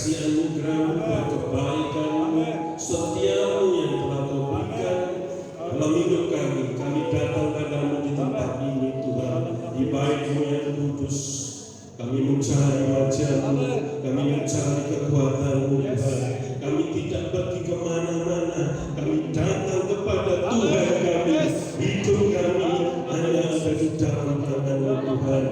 kasih anugerah-Mu, kebaikan-Mu, setiamu yang telah Kau berikan dalam hidup kami. Kami datang padamu di tempat ini Tuhan, di bait-Mu yang kudus. Kami mencari wajah-Mu, kami mencari kekuatan-Mu Tuhan. Kami tidak pergi kemana-mana, kami datang kepada Tuhan kami. Hidup kami hanya ada di dalam tangan-Mu Tuhan.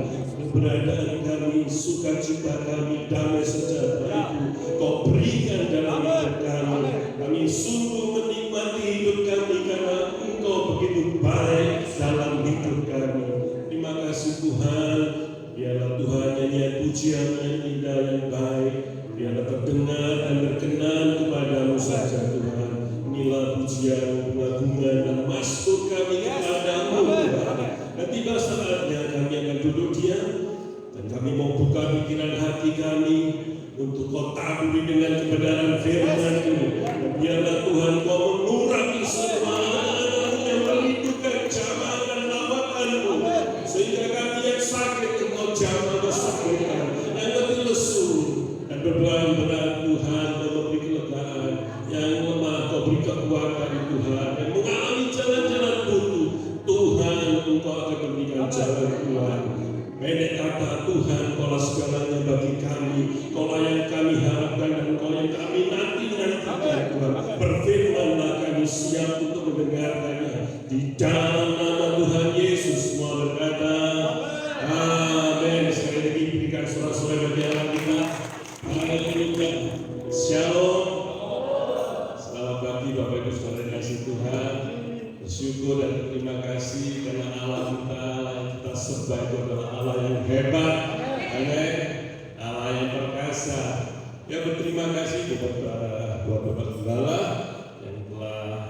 Keberadaan kami, sukacita kami, damai sejahtera itu Kau berikan dalam hidup kami. Kami sungguh menikmati hidup kami karena Engkau begitu baik dalam hidup kami. Terima kasih Tuhan. Biarlah Tuhan nyanyian pujian yang indah yang baik, biarlah terdengar dan berkenan kepadamu saja Tuhan. Inilah pujian, pengagungan dan maskur kami kepadamu Tuhan. Dan tiba saatnya kami akan duduk diam, dan kami mau buka pikiran hati kami untuk Kau taburi dengan kebenaran firman-Mu. Biarlah Tuhan Kau mengurangi semua yang merindukan jamah dan lawatan-Mu, sehingga kami yang sakit Engkau jamah kesakitan, yang letih lesu dan beban berat Tuhan Kau memberi kelegaan, yang lemah Kau beri kekuatan Tuhan, yang mengalami jalan-jalan buntu Tuhan Engkau akan berikan jalan keluar. Pendek kata Tuhan, Kaulah segalanya bagi kami, Kaulah yang kami harapkan dan Kau yang kami nanti-nantikan Tuhan. Berfirmanlah, kami siap untuk mendengarkannya. Di dalam nama Tuhan Yesus semua berkata amin. Sekali lagi berikan suara-suara bagi Allah kita. Haleluya. Shalom. Selamat pagi Bapak Ibu Saudara kasih Tuhan. Bersyukur dan terima kasih karena Allah kita yang kita sembah itu adalah Allah yang hebat, amin, Allah yang perkasa. Ya, berterima kasih kepada Bapak Gembala yang telah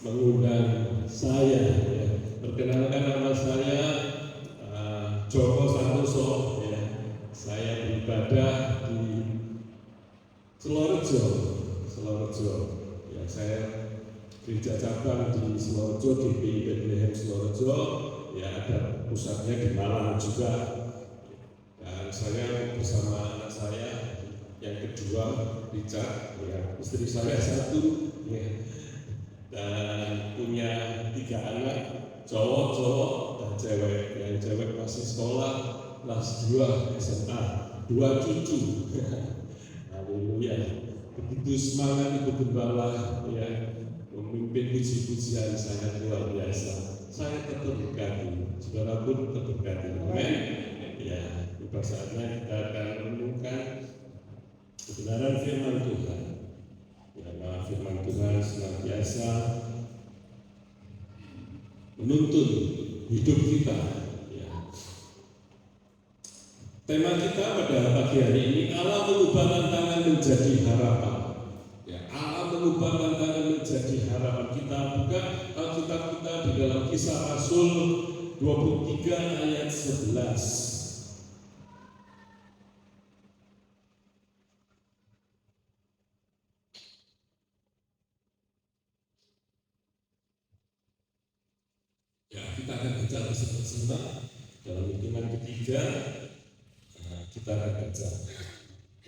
mengundang saya. Ya. Perkenalkan nama saya Joko Santoso. Ya. Saya beribadah di Selorojo. Ya, saya gereja cabang di Selorojo, GPI Bethlehem Selorojo. Ya, ada pusatnya di Malang juga. Dan saya bersama anak saya yang kedua, Richard, ya, istri saya satu, ya, dan punya 3 anak, cowok dan cewek. Yang cewek masih sekolah kelas 2 SMA, 2 cucu. Haleluya. Begitu semangat Ibu Gembala, ya, memimpin puji-pujian sangat luar biasa. Saya terberkati, saudara pun terberkati. Amin. Ya, pada saatnya kita akan merenungkan kebenaran firman Tuhan. Ya, firman Tuhan senantiasa menuntun hidup kita. Ya. Tema kita pada pagi hari ini, Allah mengubah tantangan menjadi harapan. Ya, Allah mengubah tantangan menjadi harapan. Kita buka Alkitab kita di dalam Kisah Rasul 23 ayat 11. Ya, kita akan baca bersama-sama dalam hitungan ketiga. Kita akan baca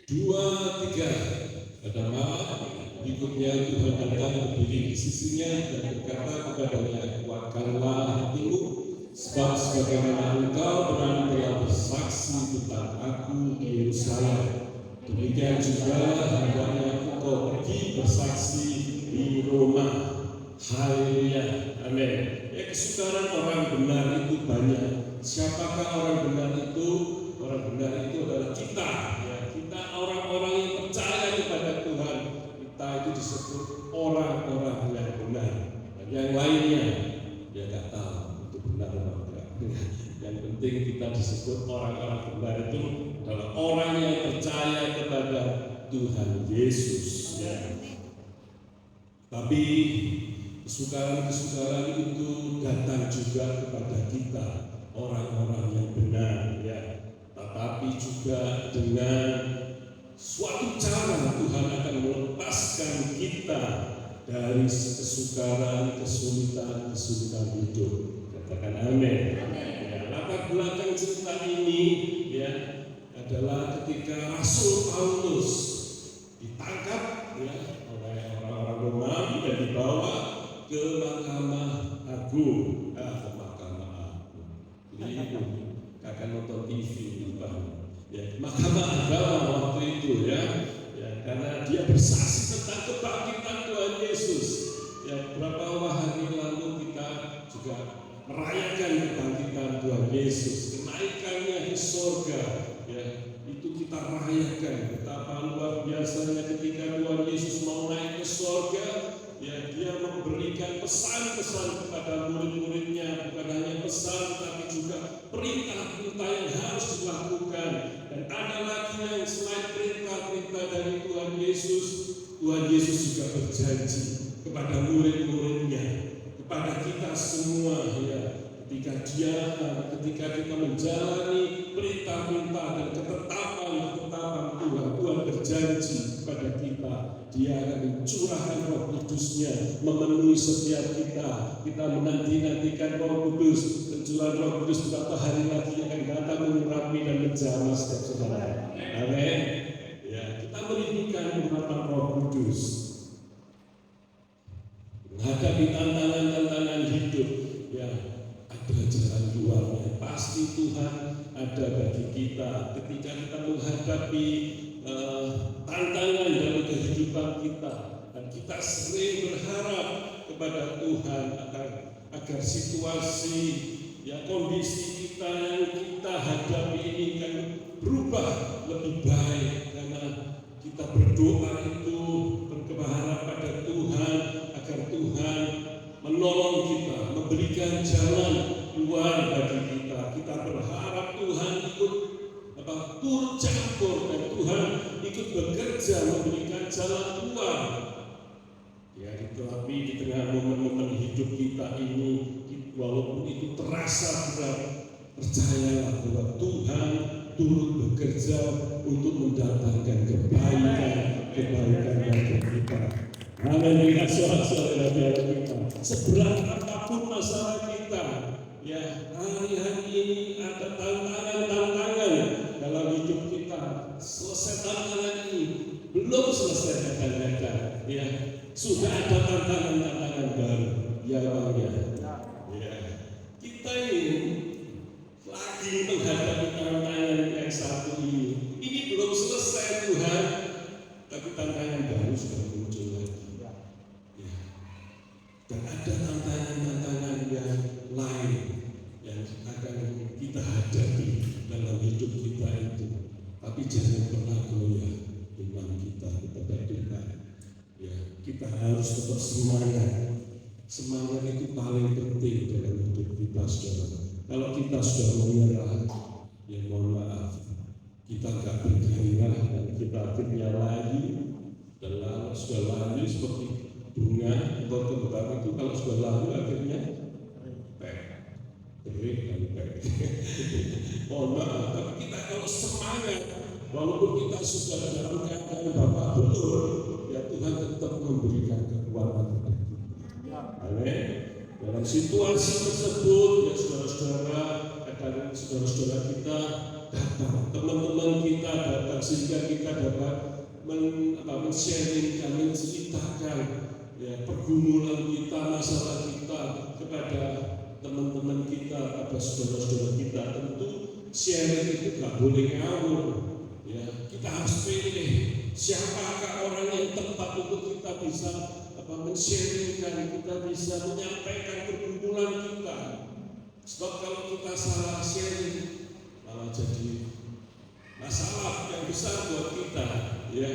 2, 3. Pada malam berikutnya Tuhan datang berdiri di sisinya dan berkata kepadanya, kuatkanlah hatimu, sebab sebagaimana engkau berani telah bersaksi tentang aku di Yerusalem, demikian juga hendaknya engkau pergi bersaksi di Roma. Haleluya, amin. Ya, kesukaran orang benar itu banyak. Siapakah orang benar itu? Orang benar itu adalah kita. Ya, kita orang-orang yang percaya kepada Tuhan. Kita itu disebut orang-orang yang benar. Dan yang lainnya, dia nggak tahu itu benar atau tidak. Yang penting kita disebut orang-orang benar itu adalah orang yang percaya kepada Tuhan Yesus. Ya. Tapi kesukaran-kesukaran itu datang juga kepada kita, orang-orang yang benar, ya. Tetapi juga dengan suatu cara Tuhan akan melepaskan kita dari kesukaran, kesulitan hidup. Katakan amin. Ya, latar belakang cerita ini, ya, adalah ketika Rasul Paulus ditangkap ya oleh orang-orang Romawi dan dibawa ke Mahkamah Agung. Ke Mahkamah Agung. Ini kakak nonton TV ya, Mahkamah Agama waktu itu ya, karena dia bersaksi tentang kebangkitan Tuhan Yesus. Ya, beberapa hari lalu kita juga merayakan kebangkitan Tuhan Yesus, kenaikannya di surga. Ya, itu kita rayakan. Betapa luar biasanya ketika Tuhan Yesus mau naik ke surga, ya dia memberikan pesan-pesan kepada murid-muridnya, bukan hanya pesan tapi juga perintah-perintah yang harus dilakukan. Dan ada lagi yang selain perintah-perintah dari Tuhan Yesus juga berjanji kepada murid-muridnya, kepada kita semua ya, ketika kita menjalani perintah-perintah dan ketetapan Tuhan berjanji kepada kita, Dia akan mencurahkan Roh Kudus-Nya memenuhi setiap kita menanti-nantikan Roh Kudus. Pencurahan Roh Kudus beberapa hari lagi akan datang mengurapi dan menjamah setiap saudara. Amin. Ya, kita merindukan urapan Roh Kudus menghadapi tantangan hidup. Ya, ada jalan keluarnya. Pasti Tuhan ada bagi kita ketika kita menghadapi tantangan dalam kehidupan kita, dan kita sering berharap kepada Tuhan agar situasi ya kondisi kita yang kita hadapi ini kan berubah lebih baik, karena kita berdoa itu berharap pada Tuhan agar Tuhan menolong kita, memberikan jalan keluar bagi kita. Kita berharap Tuhan ikut turut campur dan Tuhan ikut bekerja memberikan jalan keluar. Ya, tetapi di tengah momen-momen hidup kita ini, walaupun itu terasa berat, percayalah bahwa Tuhan turut bekerja untuk mendatangkan kebaikan bagi kita. Amin. Saudara kita, seberat apapun masalah kita, ya hari-hari ini ada tantangan dalam hidup kita. Selesai tantangan ini, belum selesai kadang-kadang, ya sudah ada tantangan baru. Ya Bang ya. Kita ini lagi menghadapi tantangan yang satu ini. Ini belum selesai Tuhan, tapi tantangan baru sudah muncul lagi. Ya. Dan ada tantangan yang lain yang akan kita hadapi dalam hidup kita itu. Tapi jangan pernah goyah iman kita kepada Tuhan. Ya, kita harus tetap semangat. Semangat itu paling penting dalam hidup kita, saudara. Kalau kita sudah menyerah, ya mohon maaf, kita nggak bergairah dan kita akhirnya lari dan lalu sudah lari seperti bunga atau kembang itu, kalau sudah lalu akhirnya kering dan mohon maaf, tapi kita kalau semangat, walaupun kita sudah dalam keadaan babak belur, ya Tuhan tetap memberikan kekuatan kepada kita. Amin. Dalam situasi tersebut, ya saudara-saudara, kadang saudara-saudara kita datang, teman-teman kita datang, sehingga kita dapat men-sharingkan, menceritakan ya pergumulan kita, masalah kita kepada teman-teman kita, kepada saudara-saudara kita. Tentu sharing itu gak boleh ngawur. Ya, kita harus pilih siapakah orang yang tepat untuk kita bisa men-sharingkan, kita bisa menyampaikan pergumulan kita. Sebab kalau kita salah sharing, malah jadi masalah yang besar buat kita. Ya,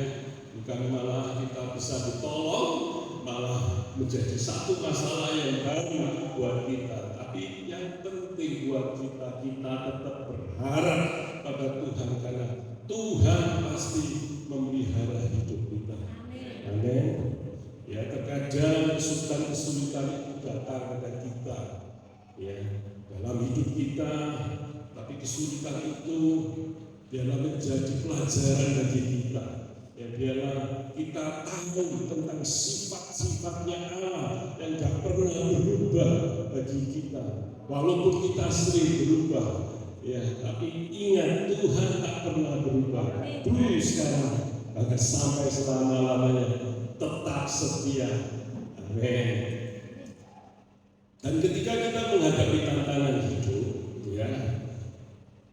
bukan malah kita bisa ditolong, malah menjadi satu masalah yang baru buat kita. Tapi yang penting buat kita tetap berharap pada Tuhan, karena Tuhan pasti memelihara hidup kita. Amin. Ya, terkadang kesulitan itu datang kepada kita, ya, dalam hidup kita. Tapi kesulitan itu biarlah menjadi pelajaran bagi kita. Ya, biarlah kita tahu tentang sifat-sifatnya Allah yang gak pernah berubah bagi kita. Walaupun kita sering berubah, ya, tapi ingat Tuhan tak pernah berubah. Dulu, sekarang, bahkan sampai selama-lamanya tetap setia. Amin. Dan ketika kita menghadapi tantangan hidup, ya,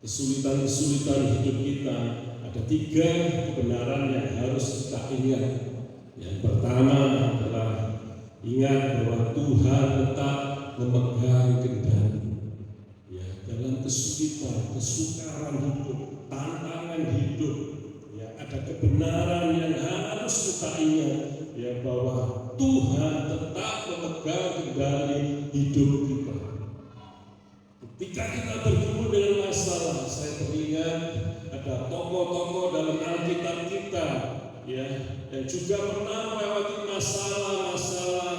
kesulitan-kesulitan hidup kita, ada 3 kebenaran yang harus kita ingat. Yang pertama adalah ingat bahwa Tuhan tetap memegang kendali. Ya, dalam kesulitan, kesukaran hidup, tantangan hidup, ya, ada kebenaran yang harus kita ingat, ya, bahwa Tuhan tetap memegang kendali hidup kita. Ketika kita bergumul dengan masalah, saya teringat ada tokoh-tokoh dalam Alkitab kita, ya, yang juga pernah melewati masalah-masalah,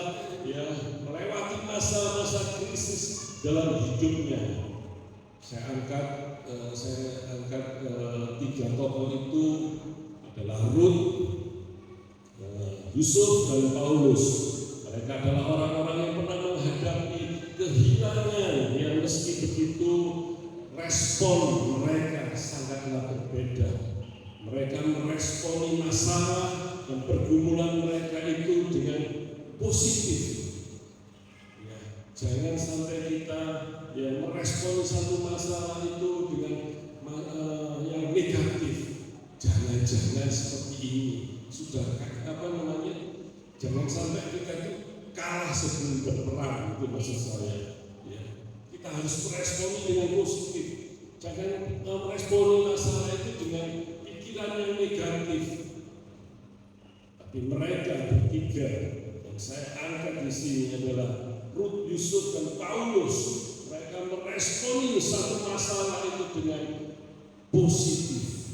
ya, melewati masa-masa krisis dalam hidupnya. Saya angkat 3 tokoh itu adalah Rut, Yusuf, dan Paulus. Mereka adalah orang-orang yang pernah menghadapi kehilangan yang meski begitu respon mereka sangatlah berbeda. Mereka meresponi masalah dan pergumulan mereka itu dengan positif. Ya, jangan sampai kita, ya, meresponi satu masalah itu dengan yang negatif. Jangan seperti ini. Sudah jangan sampai kita itu kalah sebelum berperang, itu maksud saya. Ya. Kita harus meresponi dengan positif. Jangan meresponi masalah itu dengan pikiran yang negatif. Tapi mereka bertiga yang saya angkat di sini adalah Rut, Yusuf, dan Paulus. Mereka meresponi satu masalah itu dengan positif.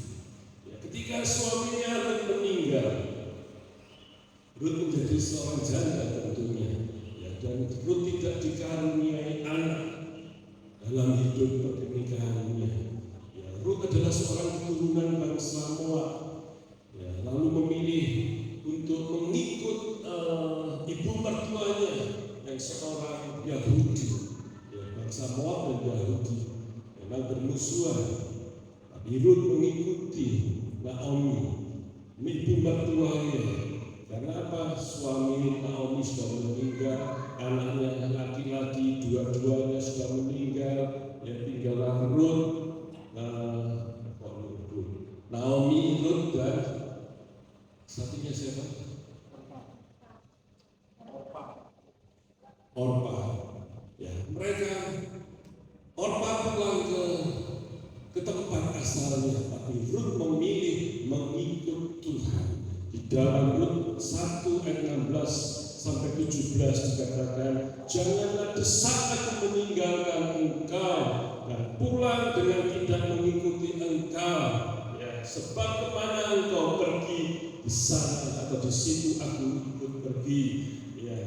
Ya, ketika suaminya Rut meninggal, Rut menjadi seorang janda tentunya, ya, dan Rut tidak dikaruniai anak dalam hidup pernikahannya. Ya, Rut adalah seorang keturunan bangsa Moab, ya, lalu memilih untuk mengikut ibu mertuanya yang seorang Yahudi. Ya, bangsa Moab dan Yahudi memang bermusuhan, tapi Rut mengikuti Naomi, ibu mertuanya. Karena apa? Suami Naomi sudah meninggal, anaknya laki-laki dua-duanya sudah meninggal, ya, tinggallah Rut, Naomi, Rut, dan satunya siapa? Orpa. Ya, mereka Orpa pulang ke tempat asalnya, tapi Rut memilih mengikut Tuhan. Di dalam Rut 1 ayat 16 sampai 17 dikatakan, janganlah desak aku meninggalkan engkau dan pulang dengan tidak mengikuti engkau, ya, sebab kemana engkau pergi, di sana atau di situ aku ikut pergi, ya.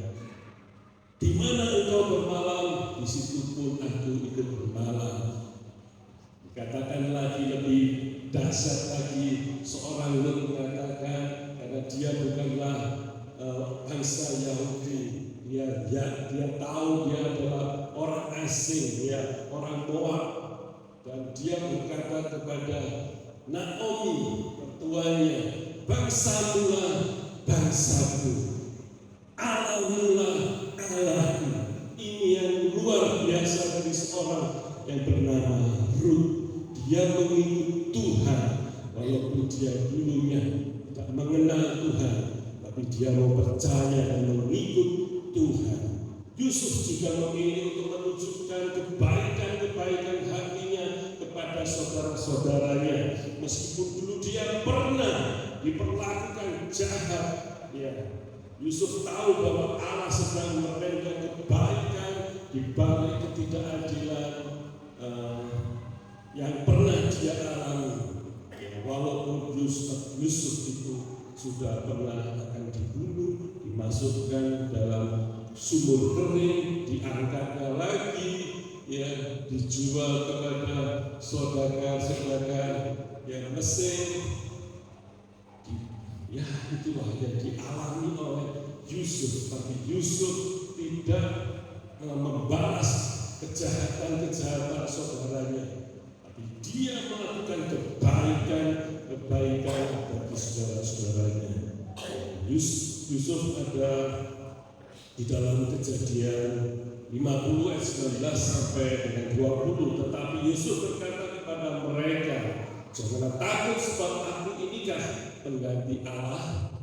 Di mana engkau bermalam, di situ pun aku ikut bermalam. Dikatakan lagi lebih dahsyat lagi, seorang Rut mengatakan, karena dia bukanlah bangsa Yahudi, dia tahu dia adalah orang asing, ya, orang Moab, dan dia berkata kepada Naomi, mertuanya, bangsamulah bangsaku, Allahmulah Allahku. Ini yang luar biasa dari seorang yang bernama Rut. Dia mengikut Tuhan, walaupun dia dulunya tidak mengenal Tuhan, tapi dia mau percaya dan mengikut Tuhan. Yusuf juga memilih untuk menunjukkan kebaikan-kebaikan hatinya kepada saudara-saudaranya, meskipun dulu dia pernah diperlakukan jahat. Ya, Yusuf tahu bahwa Allah sedang memberikan kebaikan di balik ketidakadilan yang pernah dia alami. Ya, walaupun Yusuf itu sudah pernah akan dibunuh, dimasukkan dalam sumur kering, diangkatnya lagi, ya, dijual kepada saudagar-saudagar yang Mesir. Ya, itulah yang dialami oleh Yusuf. Tapi Yusuf tidak membalas kejahatan-kejahatan saudaranya, tapi dia melakukan kebaikan bagi saudara-saudara. di dalam Kejadian 50 ayat 19 sampai dengan 20, tetapi Yusuf berkata kepada mereka, janganlah takut, sebab aku inikah pengganti Allah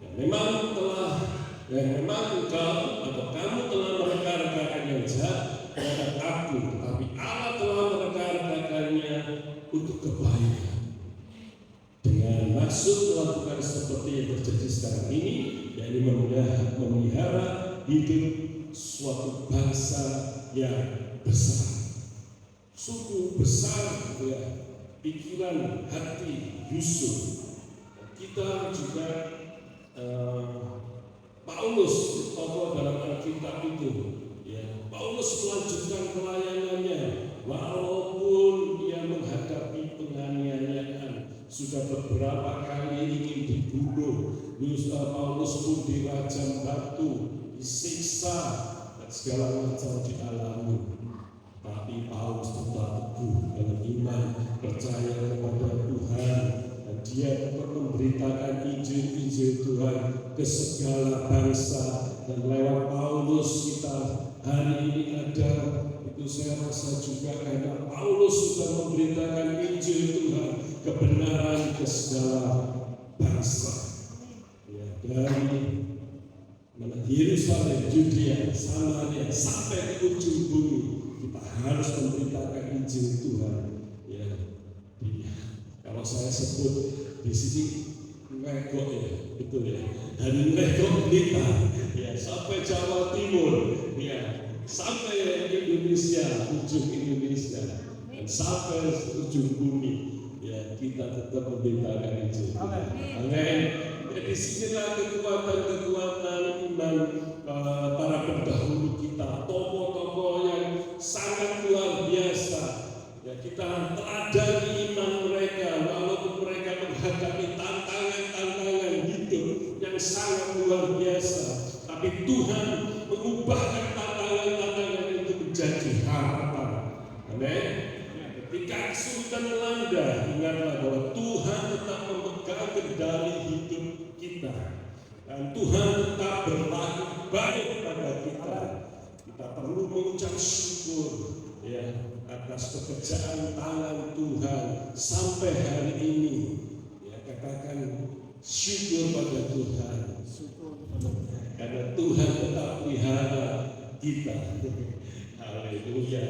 yang memang engkau atau kamu telah mereka-rekakan yang jahat terhadap aku, tetapi Allah telah mereka-rekakannya untuk kebaikan, dengan maksud melakukan seperti yang terjadi sekarang ini, yakni memelihara hidup suatu bangsa yang besar. Sungguh besar ya pikiran hati Yusuf. Kita juga Paulus, tokoh dalam Alkitab itu, ya, Paulus melanjutkan pelayanannya walaupun dia menghadapi penganiayaan, sudah beberapa kali ingin dibunuh. Paulus pun dirajam batu, disiksa, dan segala macam dialami. Tapi Paulus tetap teguh dalam iman, percaya kepada Tuhan, dan dia tetap memberitakan Injil Tuhan ke segala bangsa. Dan lewat Paulus kita hari ini ada, itu saya rasa juga karena Paulus sudah memberitakan Injil Tuhan, kebenaran ke segala bangsa. Ya, dari Yerusalem, Yudea, Samaria sampai ke ujung bumi, kita harus memberitakan Injil Tuhan. Ya, kalau saya sebut di sini Ngrekok ya, betul ya. Dari Ngrekok Blitar, ya sampai Jawa Timur, ya sampai Indonesia, ujung Indonesia, dan sampai ujung bumi, ya kita tetap memberitakan Injil. Amin. Jadi sinilah kekuatan iman para pendahulu kita, tokoh-tokoh yang sangat luar biasa. Ya, kita teladani iman mereka, walaupun mereka menghadapi tantangan hidup yang sangat luar biasa. Tapi Tuhan mengubahkan tantangan itu menjadi harapan. Amin. Ketika kesulitan melanda, ingatlah bahwa Tuhan tetap memegang kendali hidup kita, dan Tuhan tetap berlaku baik pada kita. Kita perlu mengucap syukur ya atas pekerjaan tangan Tuhan sampai hari ini. Ya, katakan syukur pada Tuhan, karena Tuhan tetap pelihara kita. Haleluya.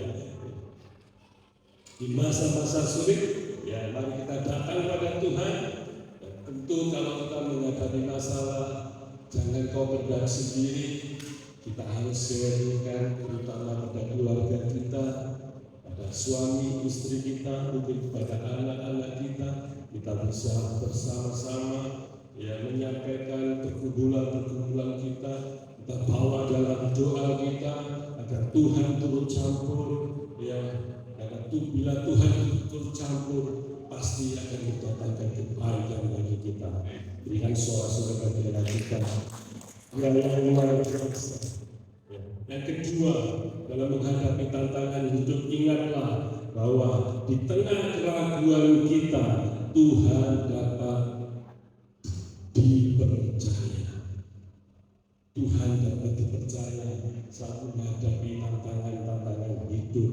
Di masa-masa sulit, ya mari kita datang pada Tuhan. Dan tentu kalau kita menghadapi masalah, jangan kau bergerak sendiri. Kita harus sharingkan, terutama pada keluarga kita, pada suami istri kita, mungkin kepada anak-anak kita. Kita bisa bersama-sama ya menyampaikan pergumulan kita. Kita bawa dalam doa kita agar Tuhan turut campur ya. Karena bila Tuhan turut campur, pasti akan mendatangkan kebaikan bagi kita. Berikan suara-suara bagi kita yang luar biasa. Yang kedua, dalam menghadapi tantangan hidup, ingatlah bahwa di tengah keraguan kita, Tuhan dapat dipercaya. Tuhan dapat dipercaya saat menghadapi tantangan hidup.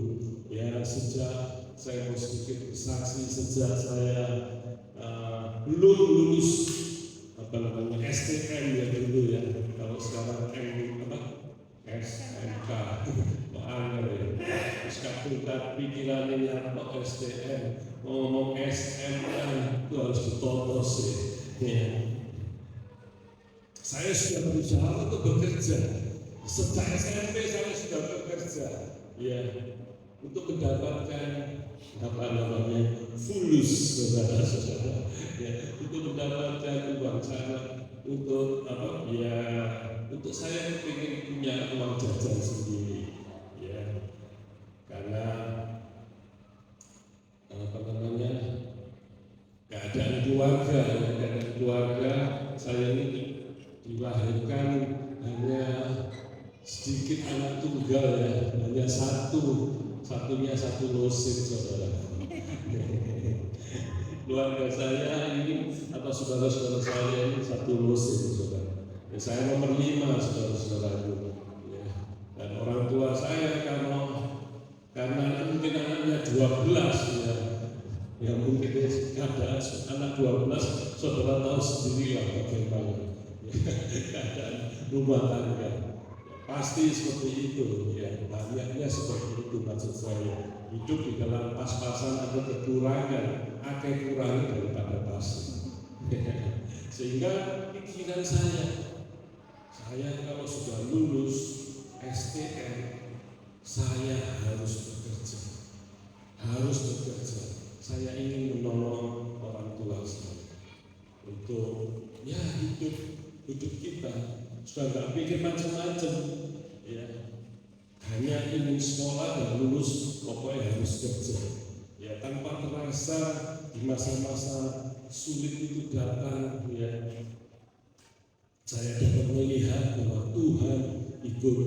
Ya, sejak saya mau sedikit bersaksi, sejak saya belum lulus STM ya dulu ya, kalau sekarang SMK, terus kabur pikiran ini apa STM, ngomong SMK itu harus ditotos ya. Saya sudah berusaha untuk bekerja, sejak SMP saya sudah bekerja, ya, untuk mendapatkan fulus, saudara-saudara, ya, untuk mendapatkan uang sana, untuk untuk saya ingin punya uang jajan sendiri, ya, karena keadaan keluarga saya ini dilahirkan hanya sedikit anak tunggal ya, hanya satunya satu losin, saudara. Keluarga saya ini atau saudara-saudara saya ini satu losin, saudara. Ya, saya nomor 5, saudara-saudara. keadaan anak 12, saudara tahu sendirilah bagaimana keadaan rumah tangga. Pasti seperti itu ya, banyaknya seperti itu maksud saya. Hidup di dalam pas-pasan atau kekurangan, akan kurangi daripada pasti. Sehingga pikiran saya kalau sudah lulus STM, saya harus bekerja. Saya ingin menolong orang tua saya untuk ya hidup kita. Sudah nggak pikir macam-macam, ya. Hanya ingin sekolah dan lulus, pokoknya harus kerja. Ya, tanpa terasa di masa-masa sulit itu datang, ya. Saya dapat melihat bahwa Tuhan ikut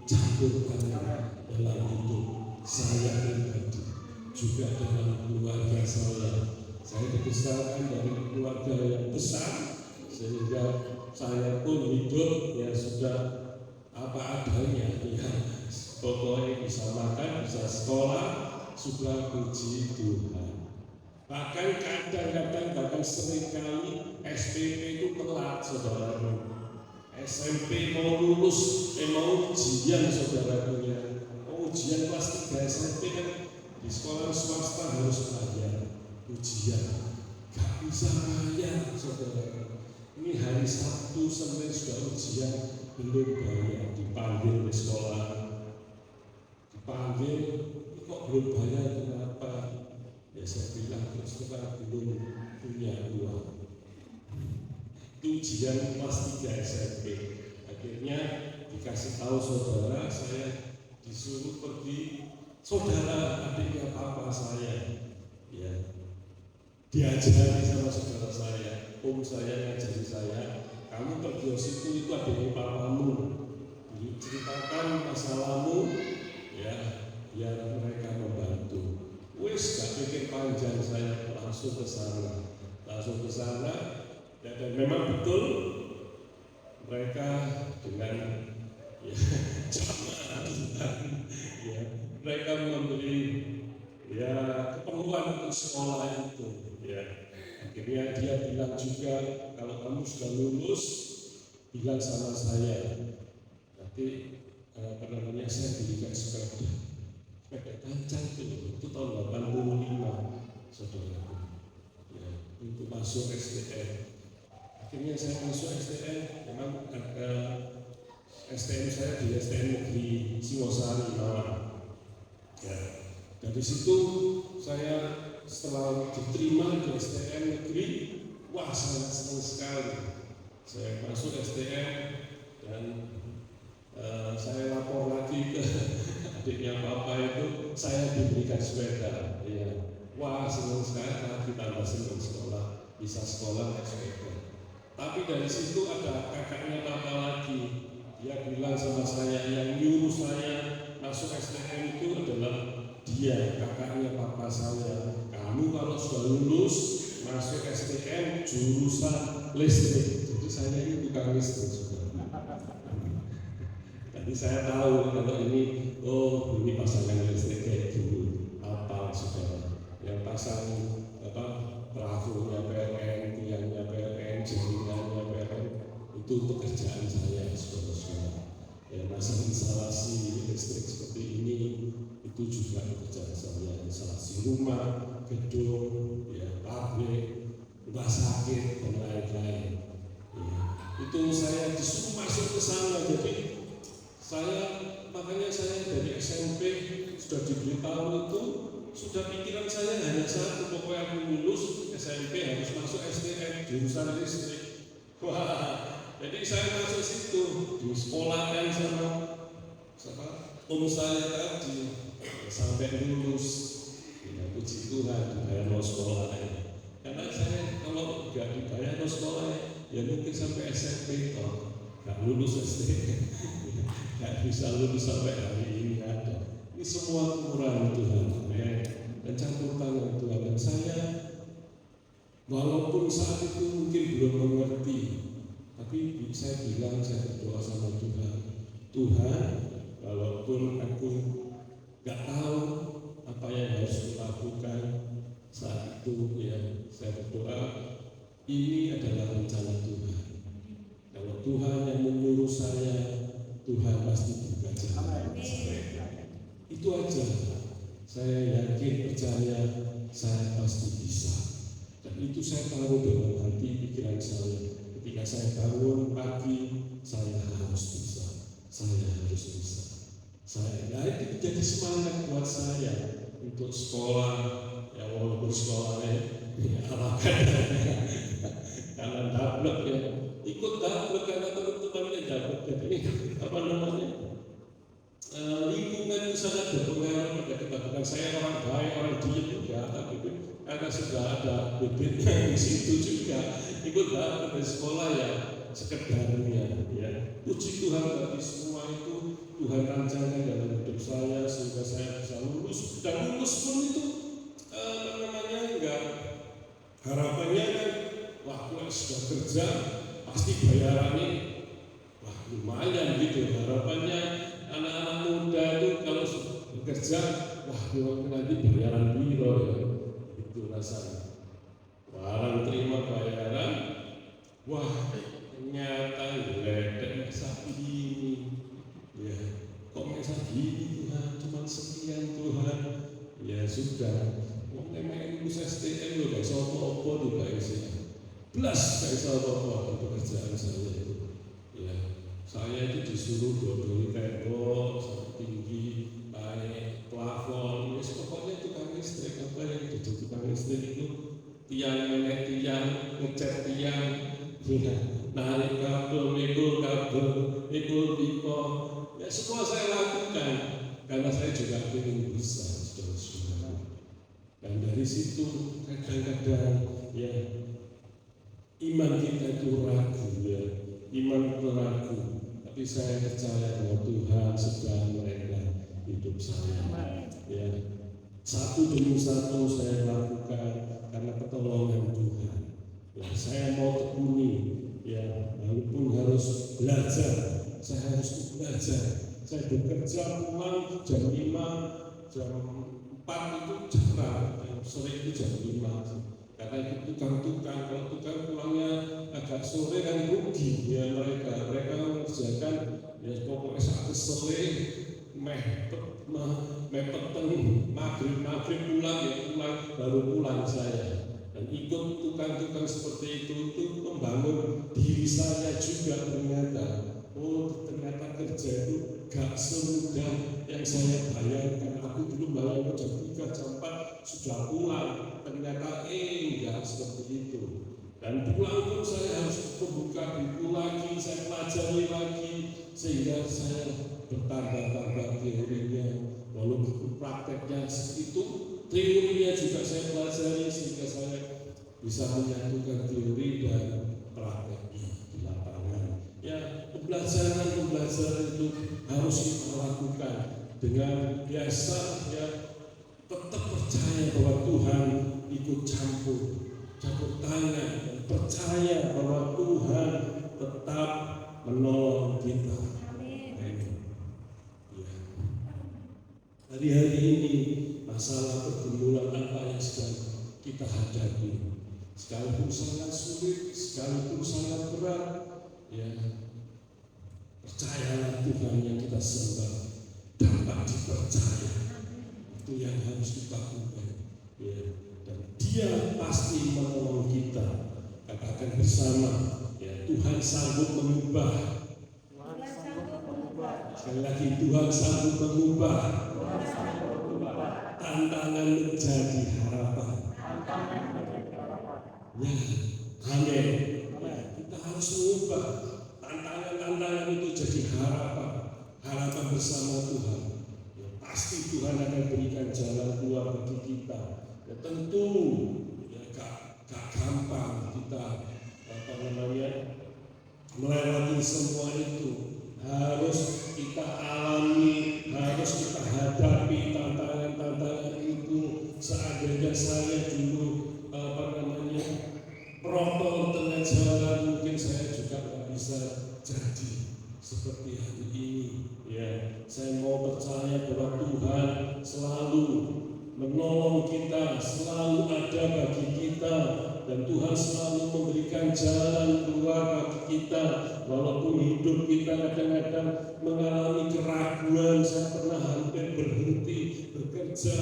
campur tangan dalam hidup saya pribadi, juga dalam keluarga saya. Saya dibesarkan dari keluarga yang besar, sehingga saya pun hidup ya sudah apa adanya, ya pokoknya bisa makan, bisa sekolah, sudah puji Tuhan. Bahkan kadang-kadang bahkan seringkali SPP itu telat, saudaraku. SMP mau lulus, mau ujian, saudaraku ya. Ujian kelas 3 SMP kan di sekolah swasta harus bayar ujian, gak bisa bayar, saudaraku. Ini hari Sabtu sampai sudah ujian belum bayar, dipanggil di sekolah, kok belum bayar, kenapa? Ya saya bilang terus terang belum punya uang. Itu ujian kelas 3 SMP. Akhirnya dikasih tahu saudara, saya disuruh pergi, saudara adiknya papa saya, ya diajari sama saudara saya. Om saya ngajari saya, kamu pergi situ itu adiknya papamu, diceritakan masalahmu, ya biar mereka membantu. Wis gak pikir panjang, saya langsung ke sana, dan memang betul mereka dengan ya ya mereka memberi ya keperluan untuk sekolah itu, ya. Akhirnya dia bilang juga, kalau kamu sudah lulus, bilang sama saya, nanti saya belikan sepeda kancang itu tahun 85, saudaraku, ya, untuk masuk STM. Akhirnya saya masuk STM, memang ada STM saya di STM Negeri Singosari Malang. Ya, dari situ saya setelah diterima di STM Negeri, wah sangat senang sekali. Saya masuk STM dan saya lapor lagi ke adiknya papa itu, saya diberikan sepeda. Ya, wah senang sekali, lagi tambah senang sekolah, bisa sekolah naik sepeda. Tapi dari situ ada kakaknya papa lagi, dia bilang sama saya, yang nyuruh saya masuk STM itu adalah dia, kakaknya papa saya. Kamu kalau sudah lulus masuk STM jurusan listrik. Jadi saya ini tukang listrik, saudara. Jadi saya tahu kalau ini, oh ini pasangan listrik kayak gini, apa saudara? Yang pasang trafonya PLN, tiangnya PLN, jaringannya PLN, itu pekerjaan saya, saudara-saudara. Ya, masalah instalasi listrik seperti ini itu juga pekerjaan saya, instalasi rumah, gedung, ya, pabrik, rumah sakit, dan lain-lain. Ya, itu saya disuruh masuk ke sana. Jadi makanya saya dari SMP sudah diberitahu itu, sudah pikiran saya hanya satu, pokoknya aku lulus SMP harus masuk STM jurusan listrik. Wah, jadi saya masuk situ, di sekolahkan sama om saya tadi sampai lulus. Ya, puji Tuhan dibayar no sekolah. Karena saya kalau nggak dibayar no sekolah, ya mungkin sampai SMP toh nggak lulus SD, nggak bisa lulus sampai hari ini ada. Ini semua kemurahan Tuhan, dan campur tangan Tuhan. Dan saya walaupun saat itu mungkin belum mengerti, tapi saya bilang, saya berdoa sama Tuhan, Tuhan, walaupun aku nggak tahu apa yang harus dilakukan saat itu, ya saya Itu aja. Saya yakin, percaya, saya pasti bisa. Dan itu saya tahu dalam hati pikiran saya. Ketika saya bangun pagi, saya harus bisa. Saya harus bisa. Itu jadi semangat buat saya untuk sekolah. Ya walaupun sekolahnya ala karena dablek ya, ikut dablek karena teman-temannya dablek. Jadi apa namanya? Lingkungan itu sangat berpengaruh pada kita. Bukan saya orang baik, orang diet juga, gitu. Karena sudah ada bibitnya di situ juga. Ikut dapat dari sekolah ya sekedarnya. Ya. Puji Tuhan bagi semua itu Tuhan rancangkan dalam hidup saya sehingga saya bisa lulus. Dan lulus pun itu enggak harapannya kan, wah kalau sudah kerja pasti bayarannya wah lumayan gitu. Harapannya anak-anak muda itu kalau bekerja, wah nanti bayaran biro ya, itu rasanya. Orang terima bayaran, wah ternyata ledek sapi ini, ya kok masa gini Tuhan, cuma sekian Tuhan, ya sudah. Wong memang lulus STM loh, gak bisa apa-apa tuh Pak Isi, belas gak bisa apa-apa pekerjaan saya itu, ya. Saya itu disuruh dodoli tembok tinggi, naik plafon, pokoknya tukang listrik. Apa yang jadi tukang listrik itu tiang menek tiang, ngecat tiang, narik kabel, mikul kabel, mikul pipa, ya semua saya lakukan karena saya juga ingin bisa, saudara-saudara. Dan dari situ kadang-kadang ya iman kita itu ragu ya, iman itu ragu. Tapi saya percaya bahwa Tuhan sedang merencanakan hidup saya. Ya, satu demi satu saya lakukan karena pertolongan Tuhan. Ya, saya mau tekuni, ya, walaupun harus belajar, saya harus belajar. Saya bekerja pulang jam 5, jam 4 itu jarang, yang sore itu jam 5. Karena itu tukang-tukang, kalau tukang pulangnya agak sore kan rugi ya mereka mengerjakan ya pokoknya satu sore mepet maghrib pulang ya baru pulang saya. Dan ikut tukang-tukang seperti itu membangun diri saya juga ternyata. Oh ternyata kerja itu gak semudah yang saya bayangkan. Aku dulu bayangkan jam 3, jam 4 sudah pulang. Ternyata enggak seperti itu. Dan pulang pun saya harus membuka buku lagi, saya pelajari lagi sehingga saya bertambah-tambah teorinya. Walaupun prakteknya itu, teorinya juga saya pelajari sehingga saya bisa menyatukan teori dan prakteknya di lapangan. Ya, pembelajaran itu harus kita lakukan dengan biasa ya, tetap percaya bahwa Tuhan ikut campur tangan, dan percaya bahwa Tuhan tetap menolong kita. Amin. Ya. Hari-hari ini masalah pergumulan apa yang sedang kita hadapi, sekalipun sangat sulit, sekalipun sangat berat, ya percayalah Tuhan yang kita sembah dapat dipercaya. Itu yang harus kita lakukan, ya. Dan Dia pasti menolong kita. Katakan bersama, ya Tuhan sanggup mengubah. Sekali lagi Tuhan sanggup mengubah tantangan menjadi harapan. Ya, amin. Ya, kita harus mengubah tantangan itu jadi harapan bersama Tuhan. Pasti Tuhan akan berikan jalan keluar bagi kita. Ya tentu ya gak gampang kita melewati semua itu. Harus kita alami, harus kita hadapi tantangan itu. Seandainya saya dulu protol tengah jalan, mungkin saya juga gak bisa jadi seperti hari ini. Ya, saya mau percaya bahwa Tuhan selalu menolong kita, selalu ada bagi kita, dan Tuhan selalu memberikan jalan keluar bagi kita. Walaupun hidup kita kadang-kadang mengalami keraguan, saya pernah hampir berhenti bekerja,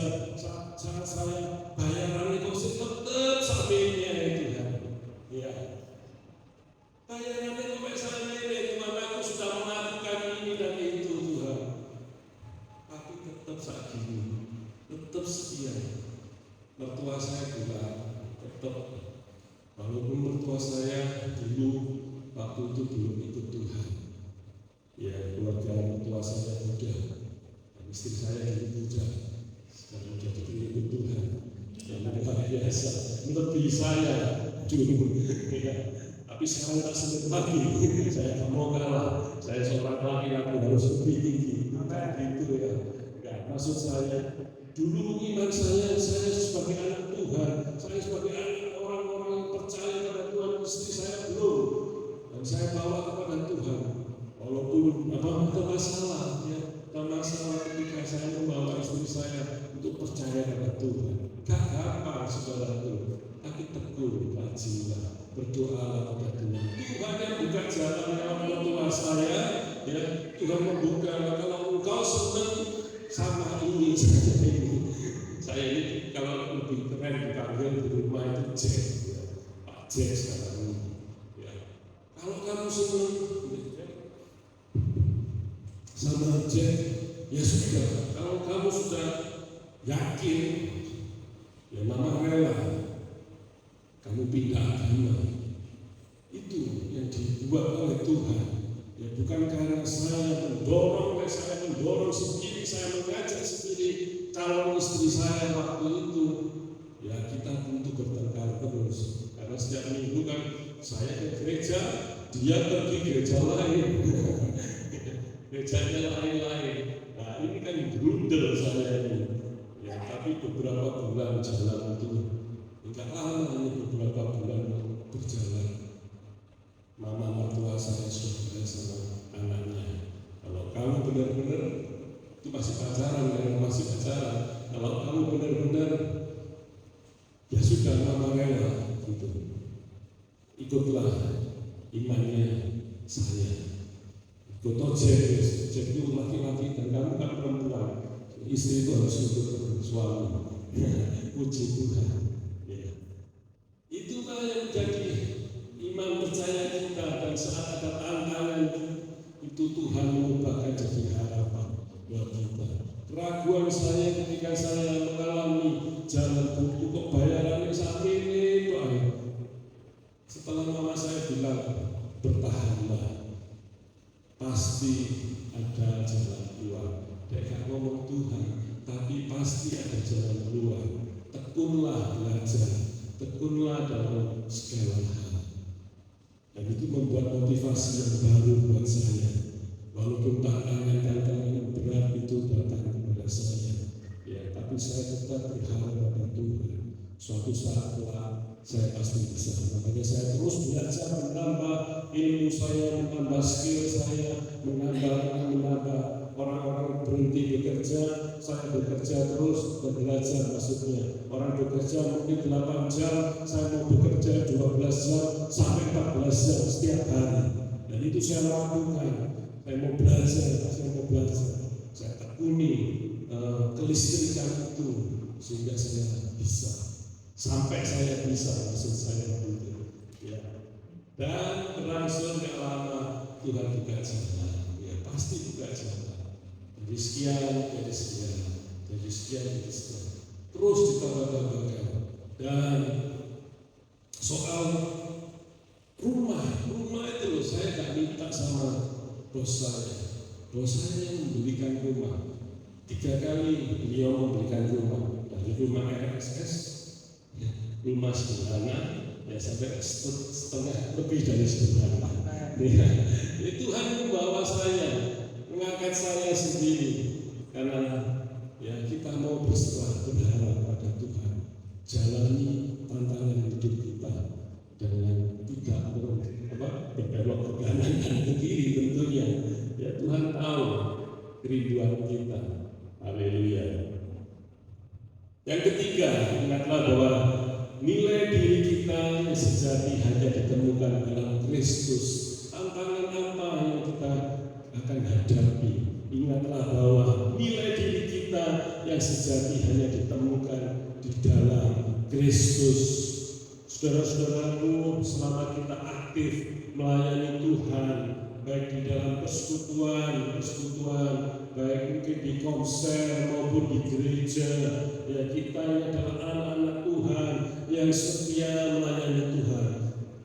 saya bayaran itu tetap sampai ini ya Tuhan. Ya, bayaran itu sampai ini, Tuhan aku sudah melakukan ini dan itu Tuhan. Tapi tetap saat ini, tetap setia. Mertua saya juga tetap, walaupun mertua saya dulu waktu itu belum ikut Tuhan, ya keluarga mertua saya muda, istri saya yang muda, sekarang jadi ikut Tuhan, yang luar biasa, lebih saya dulu, ya. Tapi sekarang tak sempat lagi, saya tak mau kalah, saya seorang laki-laki harus lebih tinggi, gitu ya. Enggak, maksud saya, dulu iman saya sebagai anak Tuhan, saya sebagai anak orang-orang yang percaya pada Tuhan, istri saya belum, dan saya bawa kepada Tuhan. Walaupun ada masalah, ya, ada masalah ketika saya membawa istri saya untuk percaya pada Tuhan. Gak gampang saudaraku, tapi tekun, rajinlah, berdoa kepada Tuhan. Tuhan yang buka jalan kalau mertua saya, ya, Tuhan membuka. Kalau engkau senang sama ini saja ini. Saya ini kalau lebih keren dipanggil di rumah itu Jack, ya. Pak Jack sekarang ini. Ya. Kalau kamu senang sama Jack, ya sudah. Kalau kamu sudah yakin, ya mama rela kamu pindah agama. Itu yang dibuat oleh Tuhan. Ya bukan karena saya mendorong sendiri, saya mengajak sendiri calon istri saya waktu itu. Ya kita tentu bertengkar terus. Karena setiap minggu kan saya ke gereja, dia pergi gereja lain. Gerejanya lain-lain. Nah ini kan grundel saya ini. Ya tapi beberapa bulan jalan itu, enggak lama ini beberapa bulan berjalan. Mama mertua saya sudah sama anaknya. Kalau kamu benar-benar itu masih pacaran, Kalau kamu benar-benar ya sudah mama rela gitu. Ikutlah imannya saya. Ikut Jack itu laki-laki dan kamu kan perempuan. Istri itu harus ikut suami. Puji Tuhan. Ya. Itulah yang jadi iman percaya kita, dan saat ada tantangan itu Tuhan mengubahkan jadi harapan buat kita. Keraguan saya ketika saya mengalami jalan buntu kok bayarannya saat ini Pak. Setelah mama saya bilang bertahanlah, pasti ada jalan keluar. Dia ngomong Tuhan, tapi pasti ada jalan keluar. Tekunlah belajar, tekunlah dalam segala hal. Dan itu membuat motivasi yang baru buat saya. Walaupun tantangan berat itu datang kepada saya, ya, tapi saya tetap berharap pada Tuhan. Suatu saat kelak saya pasti bisa. Makanya saya terus belajar, menambah ilmu saya, menambah skill saya, menambah orang-orang berhenti bekerja, saya bekerja terus dan belajar. Maksudnya orang bekerja mungkin 8 jam, saya mau bekerja 12 jam sampai 14 jam setiap hari. Dan itu saya lakukan. Saya mau belajar, saya tekuni kelistrikan itu sehingga saya bisa. Sampai saya bisa, maksud saya itu. Ya. Dan berlangsung gak lama Tuhan buka jalan. Ya pasti buka jalan. Dari sekian, terus ditambah-tambahkan. Dan soal rumah itu loh, saya gak minta sama bos saya yang membelikan rumah. 3 kali beliau membelikan rumah, dari rumah RSS, ya, rumah sederhana, ya sampai setengah lebih dari sederhana. Ya, Tuhan membawa saya, mengangkat saya sendiri, karena ya kita mau berharap pada Tuhan, jalani tantangan hidup kita dengan tidak berbelok ke kanan dan ke kiri tentunya. Ya Tuhan tahu kerinduan kita. Haleluya. Yang ketiga, ingatlah bahwa nilai diri kita kita yang sejati hanya ditemukan dalam Kristus. Tantangan apa yang kita akan hadapi? Ingatlah bahwa nilai diri kita yang sejati hanya ditemukan di dalam Kristus. Saudara-saudaraku, selama kita aktif melayani Tuhan, baik di dalam persekutuan, baik mungkin di konser maupun di gereja, ya kita ini adalah anak-anak Tuhan yang setia melayani Tuhan.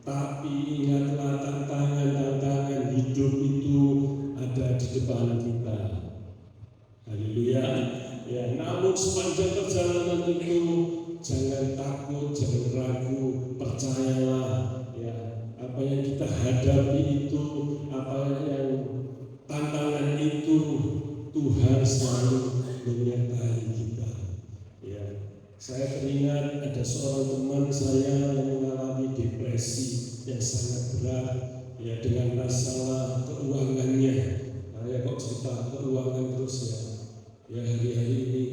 Tapi ingatlah tantangan hidup itu ada di depan kita. Haleluya. Ya, namun sepanjang perjalanan itu jangan takut, jangan ragu, percayalah ya, apa yang kita hadapi itu, apa yang tantangan itu, Tuhan selalu menyertai kita. Ya, saya teringat ada seorang teman saya yang mengalami depresi yang sangat berat ya, dengan masalah keuangannya. Saya kok cerita keuangan terus ya. Ya, hari-hari ini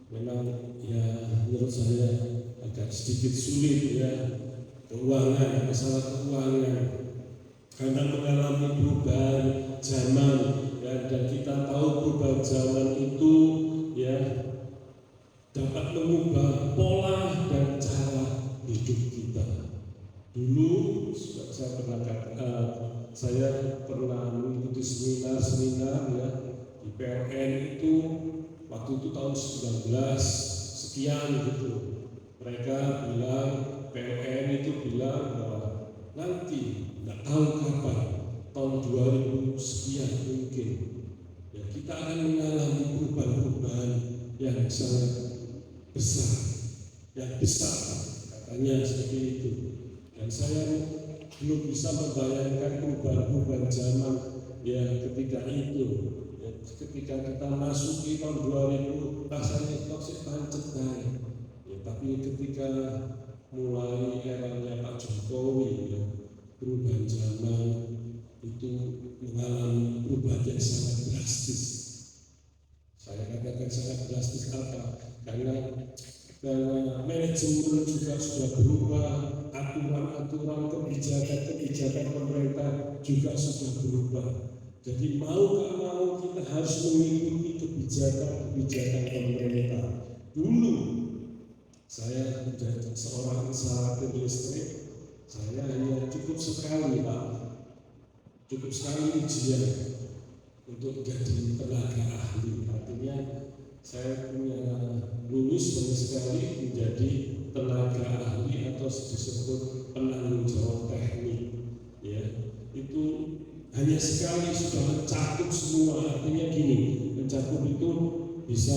memang ya menurut saya agak sedikit sulit ya, masalah keuangan karena mengalami perubahan zaman ya, dan kita tahu perubahan zaman itu ya dapat mengubah pola dan cara hidup kita. Dulu saya pernah mengikuti seminar ya di PLN itu, waktu itu tahun 19 sekian gitu. Mereka bilang, PLN itu bilang bahwa nanti nggak tahu kapan, tahun 2000 sekian mungkin ya kita akan mengalami perubahan-perubahan yang sangat besar, katanya seperti itu. Dan saya belum bisa membayangkan perubahan zaman ya ketika itu. Ketika kita masuki tahun 2000 rasanya masih pancet naik ya, tapi ketika mulai eranya Pak Jokowi ya, perubahan zaman itu mengalami perubahan yang sangat drastis. Saya katakan sangat drastis apa? Karena manajemen juga sudah berubah, aturan-aturan kebijakan pemerintah juga sudah berubah. Jadi mau tak mau kita harus mengikuti kebijakan pemerintah. Dulu saya menjadi seorang instalator listrik, saya hanya cukup sekali ujian untuk jadi tenaga ahli. Artinya saya punya lulus banyak sekali menjadi tenaga ahli atau disebut penanggung jawab teknik. Ya, itu hanya sekali sudah mencakup semua. Artinya gini, mencakup itu bisa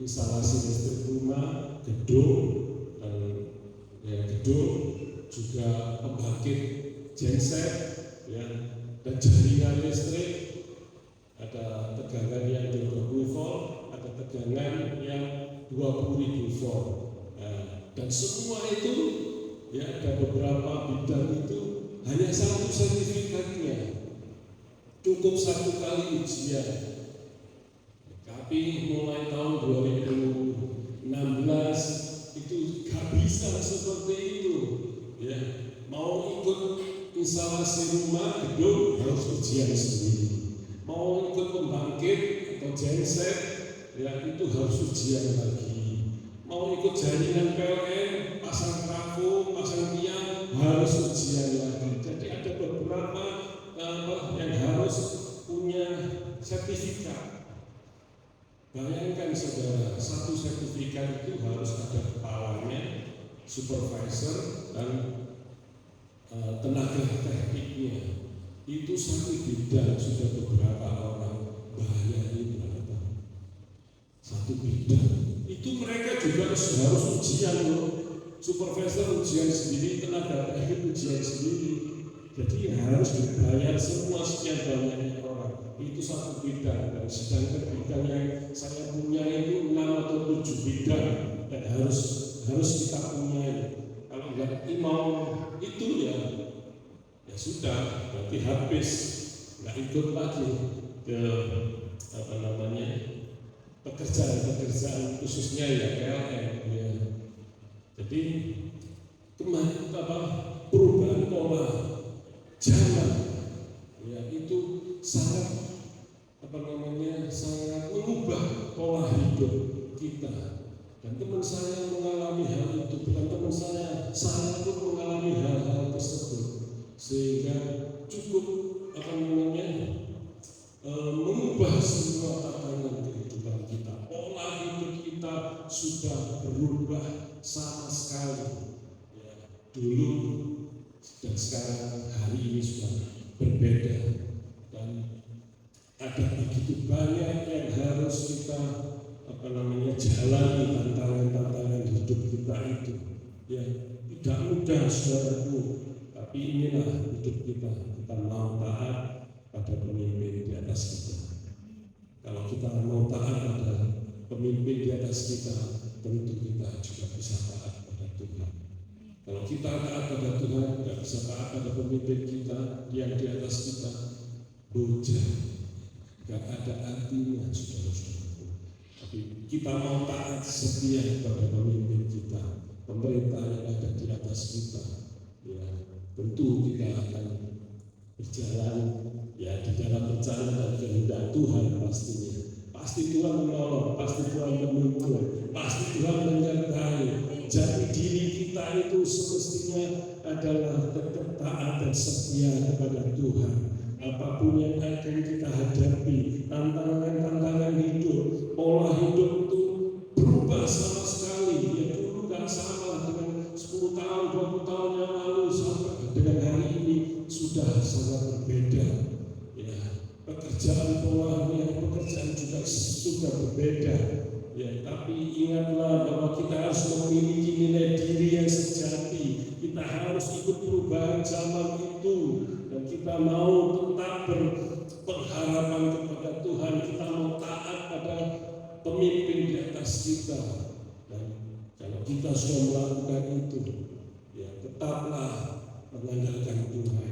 instalasi listrik rumah, gedung, juga pembangkit genset, ya, dan jaringan listrik. Ada tegangan yang 20 volt, ada tegangan yang 20.000 volt. Dan semua itu, ya, ada beberapa bidang itu hanya satu sertifikatnya, cukup satu kali ujian. Tapi mulai tahun 2016 itu gak bisa seperti itu. Ya, mau ikut instalasi rumah, gedung harus ujian sendiri. Mau ikut pembangkit atau genset, ya itu harus ujian lagi. Mau ikut jaringan PLN, pasang trafo, pasang tiang, harus ujian lagi. Jadi ada beberapa yang harus punya sertifikat. Bayangkan saudara, satu sertifikat itu harus ada kepalanya, supervisor, dan tenaga tekniknya. Itu satu bidang sudah beberapa orang, bayarnya berapa? Satu bidang. Itu mereka juga harus ujian loh. Supervisor ujian sendiri, tenaga teknik ujian sendiri. Jadi harus dibayar semua sekian banyaknya orang. Itu satu bidang. Dan sedangkan bidang yang saya punya itu 6 atau 7 bidang dan harus kita punya. Kalau nggak mau itu ya sudah, berarti habis, nggak ikut lagi ke pekerjaan khususnya ya PLN. Ya. Jadi perubahan pola jalan, ya itu sangat sangat mengubah pola hidup kita. Dan teman saya mengalami hal itu, bukan teman saya pun mengalami hal-hal tersebut, sehingga cukup mengubah semua tatanan kehidupan kita. Pola hidup kita sudah berubah sama sekali. Ya, dulu dan sekarang hari ini sudah berbeda, dan ada begitu banyak yang harus kita jalani, tantangan-tantangan hidup kita itu. Ya, tidak mudah saudaraku, tapi inilah hidup kita. Kita mau taat pada pemimpin di atas kita. Kalau kita mau taat pada pemimpin di atas kita, tentu kita juga bisa taat pada Tuhan. Kalau kita taat pada Tuhan, tidak bisa taat pada pemimpin kita yang di atas kita, bocah, gak ada artinya saudara-saudaraku. Tapi kita mau taat setia pada pemimpin kita, pemerintah yang ada di atas kita, ya tentu kita akan berjalan ya di dalam rencana dan kehendak Tuhan pastinya. Pasti Tuhan menolong, pasti Tuhan mendukung, pasti Tuhan menyertai. Jadi diri kita itu semestinya adalah tetap taat dan setia kepada Tuhan. Apapun yang akan kita hadapi, tantangan-tantangan hidup, pola hidup itu berubah sama sekali. Ya dulu gak sama dengan 10 tahun, 20 tahun yang lalu, sampai dengan hari ini sudah sangat berbeda. Ya, pekerjaan polanya, pekerjaan juga sudah berbeda. Ya, tapi ingatlah bahwa kita harus memiliki nilai diri yang sejati. Kita harus ikut perubahan zaman itu, dan kita mau tetap berpengharapan kepada Tuhan. Kita mau taat pada pemimpin di atas kita. Dan kalau kita sudah melakukan itu, ya tetaplah mengandalkan Tuhan.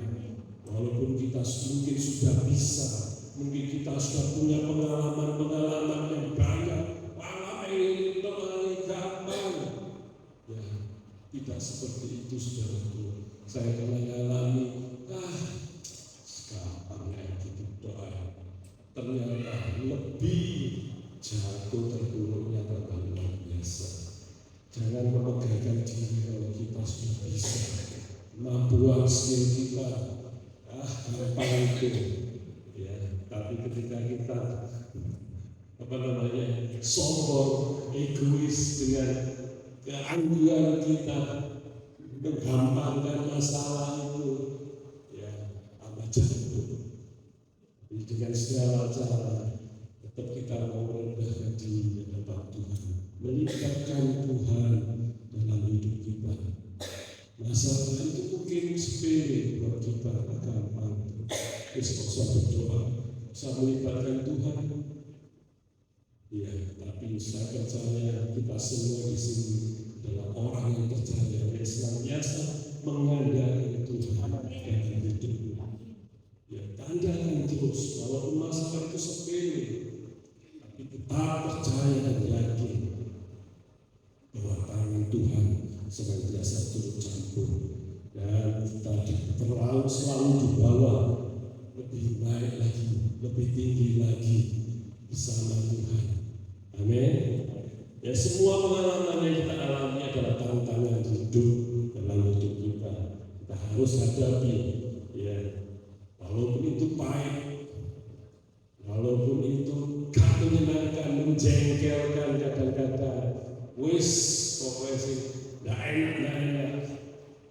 Walaupun kita mungkin sudah bisa, mungkin kita sudah punya pengalaman-pengalaman yang banyak, pengalaman yang gampang, ya tidak seperti itu saudaraku. Saya pernah mengalami, gampangnya gitu doa, ternyata lebih jatuh terpuruknya terlalu luar biasa. Jangan memegahkan diri kalau kita sudah bisa, kemampuan skill kita, gampang itu, ya. Tapi ketika kita sombong, egois dengan keangguran kita, menggampangkan masalah itu, ya tambah jatuh. Dengan segala cara, tetap kita mau merendahkan diri di hadapan Tuhan, melibatkan Tuhan dalam hidup kita. Masalah itu mungkin sepele buat kita, gampang. Besok usah berdoa, usah melibatkan Tuhan. Ya, tapi saya percaya kita semua di sini adalah orang yang percaya, yang senantiasa mengandalkan Tuhan dalam hidupnya. Ya, andalkan terus, walaupun masalah itu sepele, tapi tetap percaya dan yakin bahwa tangan Tuhan senantiasa turut campur, dan kita selalu dibawa lebih baik lagi, lebih tinggi lagi bersama Tuhan. Amin. Ya, semua pengalaman yang kita alami adalah tantangan hidup dalam hidup kita. Kita harus hadapi, ya, walaupun itu pahit, walaupun itu gak menyenangkan, menjengkelkan kadang-kadang, pokoknya sih gak enak.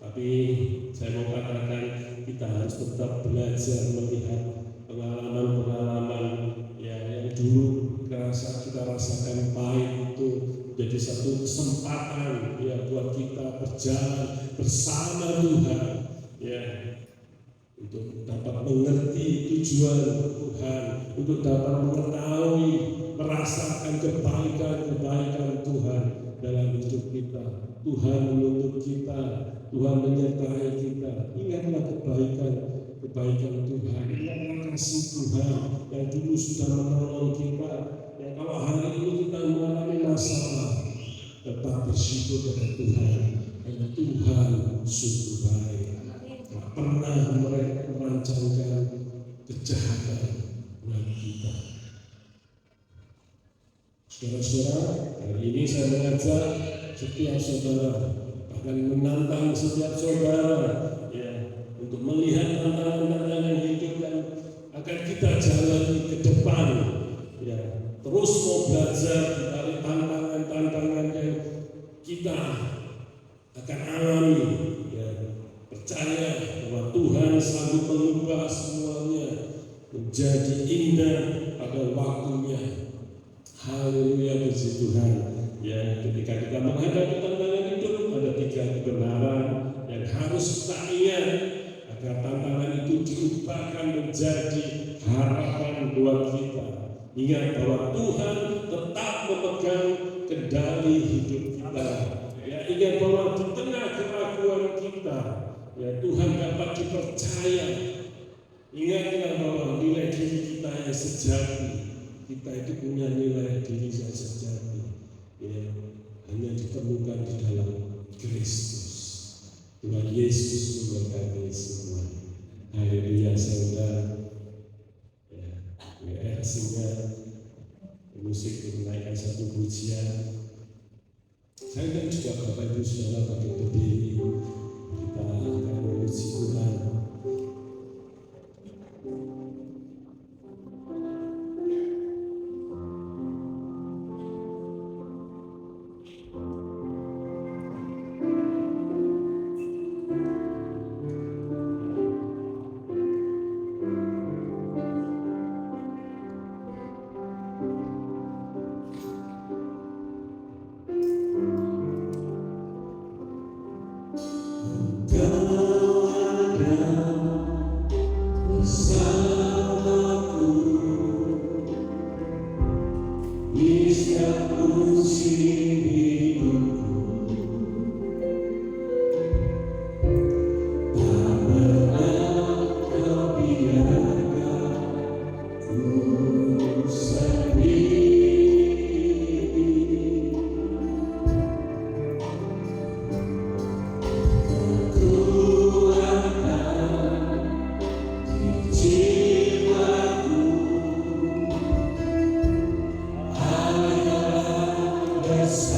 Tapi saya mau katakan kita harus tetap belajar melihat pengalaman-pengalaman yang dulu kita rasakan pahit itu jadi satu kesempatan ya buat kita berjalan bersama Tuhan, ya, untuk dapat mengerti tujuan Tuhan, untuk dapat mengetahui, merasakan kebaikan-kebaikan Tuhan dalam hidup kita. Tuhan menuntut kita, Tuhan menyertai kita. Ingatlah kebaikan Tuhan, ingatlah kasih Tuhan yang dulu sudah menolong kita. Ya, kalau hari ini kita mengalami masalah, tetap bersyukur kepada Tuhan. hanya Tuhan sungguh baik. Tak pernah mereka merancangkan kejahatan buat kita. Saudara-saudara, hari ini saya mengajak setiap saudara, bahkan menantang setiap saudara, ya, untuk melihat tantangan-tantangan hidup yang akan kita jalani ke depan, ya, terus mau belajar dari tantangan-tantangan yang kita akan alami, ya, percaya bahwa Tuhan sanggup mengubah semuanya menjadi indah pada waktunya. Haleluya, puji Tuhan. Ya, ketika kita menghadapi tantangan hidup, ada 3 kebenaran yang harus kita ingat agar tantangan itu diubahkan menjadi harapan buat kita. Ingat bahwa Tuhan tetap memegang kendali hidup kita. Ya, ingat bahwa di tengah keraguan kita, ya, Tuhan dapat dipercaya. Ingatlah bahwa nilai diri kita yang sejati, kita itu punya nilai diri yang sejati, ya, hanya ditemukan di dalam Kristus. Tuhan Yesus memberkati semua. Haleluya, saudara. Ya, sehingga musik menaikkan satu pujian. Saya dan juga Bapak Ibu Saudara bagi berdiri, kita akan memuji Tuhan. Yes.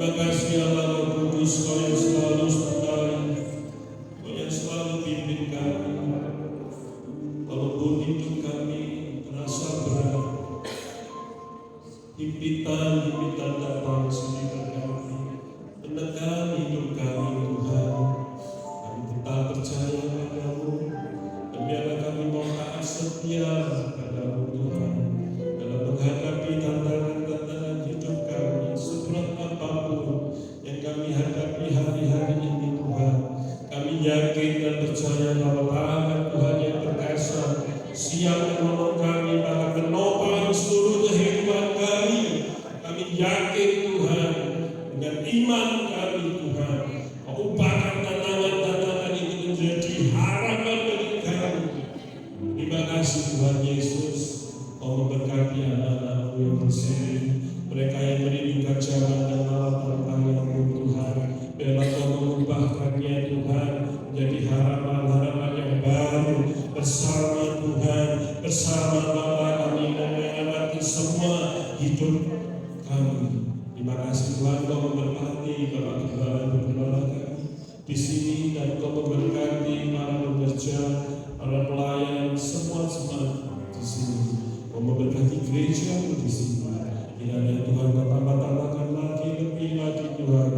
Terima kasih Allah Roh Kudus, Kau yang selalu sertai, Kau yang selalu pimpin kami. Walaupun hidup kami terasa berat, himpitan datang sekitar kami, menekan hidup kami Tuhan. Kami tetap percaya padamu, dan biarlah kami mau taat setia padamu Tuhan, dalam menghadapi tantangan-tantangan hidup kami, seberat apapun yang kami hadapi hari-hari ini Tuhan. Kami yakin dan percaya bahwa tangan Tuhan yang perkasa siap menolong kami, bahkan menopang seluruh kehidupan kami. Kami yakin Tuhan, dengan iman kami Tuhan, ubahkan tantangan-tantangan itu menjadi harapan bagi kami. Terima kasih Tuhan Yesus, Kau memberkati anak-anak-Mu yang bersih, mereka yang merindukan jalan dan malam tantangan-Mu Tuhan. Biarlah Kau mengubahkannya Tuhan menjadi harapan-harapan yang baru bersama Tuhan, bersama Bapa kami, dan melewati semua hidup kami. Terima kasih Tuhan, Kau memberkati Bapak Gembala kami di sini, dan Kau memberkati para pekerja, para pelayan, semua di sini. Kau memberkati gereja di sini. Kiranya Tuhan Kau tambah-tambahkan lagi, lebih lagi Tuhan,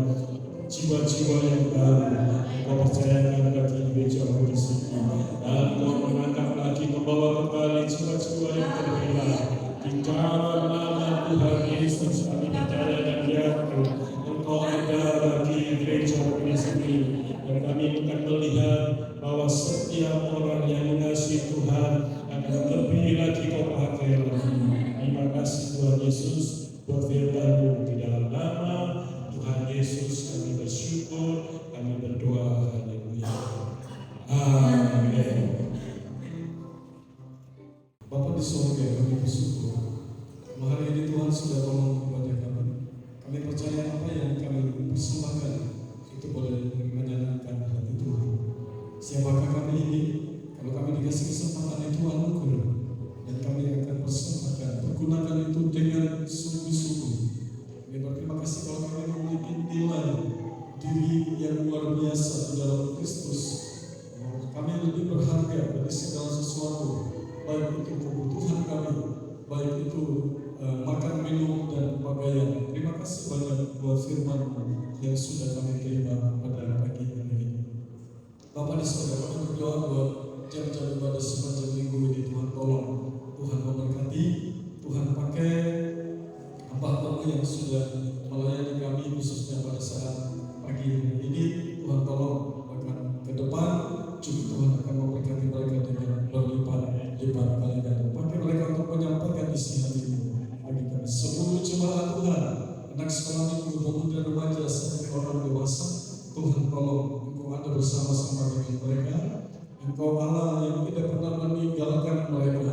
jiwa-jiwa yang baru Kau percayakan bagi gereja di sini, dan Kau mengangkat lagi, membawa kembali jiwa-jiwa yang terhilang. Di dalam nama Tuhan Yesus kami percaya dan yakin Engkau ada bagi gereja di sini, dan kami akan melihat bahwa setiap orang yang mengasihi Tuhan akan lebih lagi Kau pakai lagi. Terima kasih Tuhan Yesus buat firman-Mu. Di dalam nama Tuhan Yesus kami bersyukur, kami berdoa. Haleluya. Amin. Bapa di surga, kami bersyukur hari ini Tuhan sudah tolong kepada kami. Kami percaya apa yang kami persembahkan itu boleh menyenangkan hati Tuhan. Siapakah kami ini? Kalau kami dikasih kesempatan itu anugerah, dan kami akan persembahkan, pergunakan itu dengan sungguh-sungguh. Kami berterima kasih kalau kami memiliki nilai diri yang luar biasa di dalam Kristus. Kami lebih berharga dari segala sesuatu, baik itu kebutuhan kami, baik itu makan, minum, dan pakaian. Terima kasih banyak buat firman yang sudah kami terima pada pagi hari ini. Bapa di surga, kami berdoa buat jam-jam ibadah sepanjang minggu ini. Tuhan tolong, Tuhan memberkati, Tuhan pakai hamba-Mu yang sudah melayani kami, khususnya pada saat pagi hari ini. Tuhan tolong, bahkan ke depan juga Tuhan akan memberkati mereka dengan berlipat-lipat kali ganda. Pakai mereka untuk menyampaikan isi hati-Mu bagi kami seluruh jemaat Tuhan, anak sekolah minggu, pemuda, remaja, sampai orang dewasa. Tuhan tolong, Engkau ada bersama-sama dengan mereka. Engkau Allah yang tidak pernah meninggalkan mereka,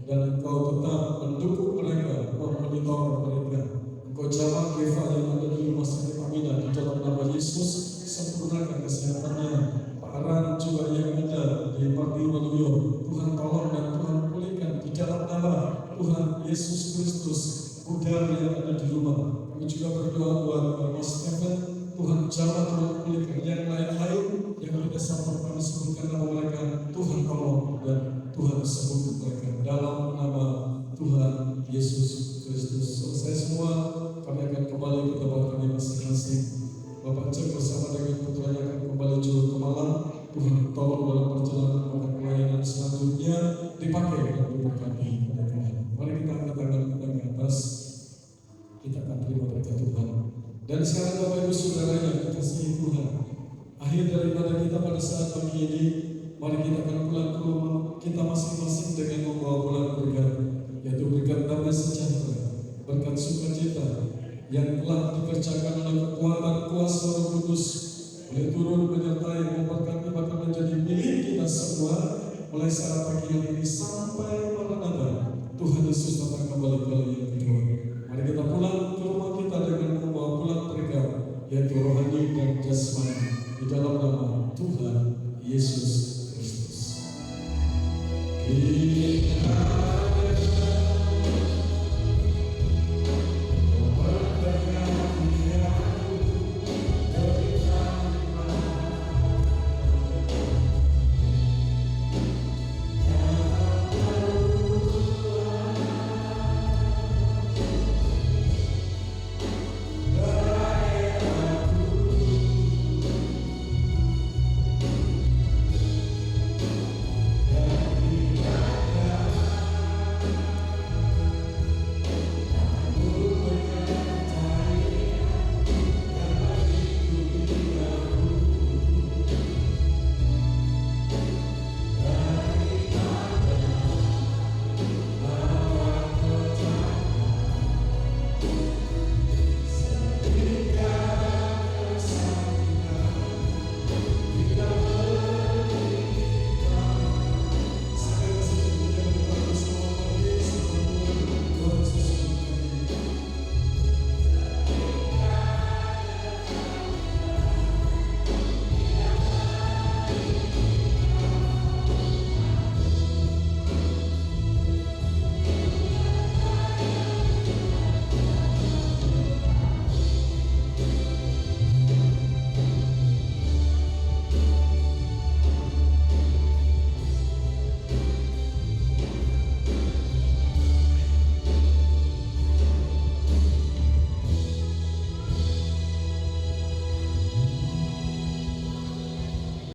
dan Engkau tetap mendukung mereka, memonitor mereka. Engkau jawab Eva yang ada di rumah sakit Aminah, di dalam nama Yesus sempurnakan kesehatannya. Aran juga yang ada di Parti Waluyo, Tuhan tolong dan Tuhan pulihkan di dalam nama Tuhan Yesus Kristus. Udara yang ada di rumah, kami juga berdoa buat Mas Stephen, Tuhan jawab, Tuhan pulihkan. Yang lain-lain yang tidak sempat kami sebutkan nama mereka, Tuhan tolong dan Tuhan sembuhkan mereka dalam nama Tuhan Yesus Kristus. Selesai semua, kami akan kembali ke tempat kami masing-masing. Bapak Cek bersama dengan putranya akan kembali juga ke Malang. Tuhan tolong dalam perjalanan maka pelayanan selanjutnya dipakai dan diberkati oleh Tuhan. Mari kita angkat tangan kita ke atas, kita akan terima berkat Tuhan. Dan sekarang Bapak Ibu Saudara yang dikasihi Tuhan, akhir daripada kita pada saat pagi ini, mari kita akan pulang ke rumah kita masing-masing dengan membawa pulang berkat, yaitu berkat damai sejahtera, berkat sukacita yang telah dikerjakan oleh kekuatan kuasa Roh Kudus, boleh turun menyertai, memberkati, bahkan menjadi milik kita semua mulai saat pagi hari ini sampai Maranatha. Tuhan Yesus datang kembali kali yang kedua. Mari kita pulang ke rumah kita dengan membawa pulang berkat, yaitu rohani dan jasmani, di dalam nama Tuhan Yesus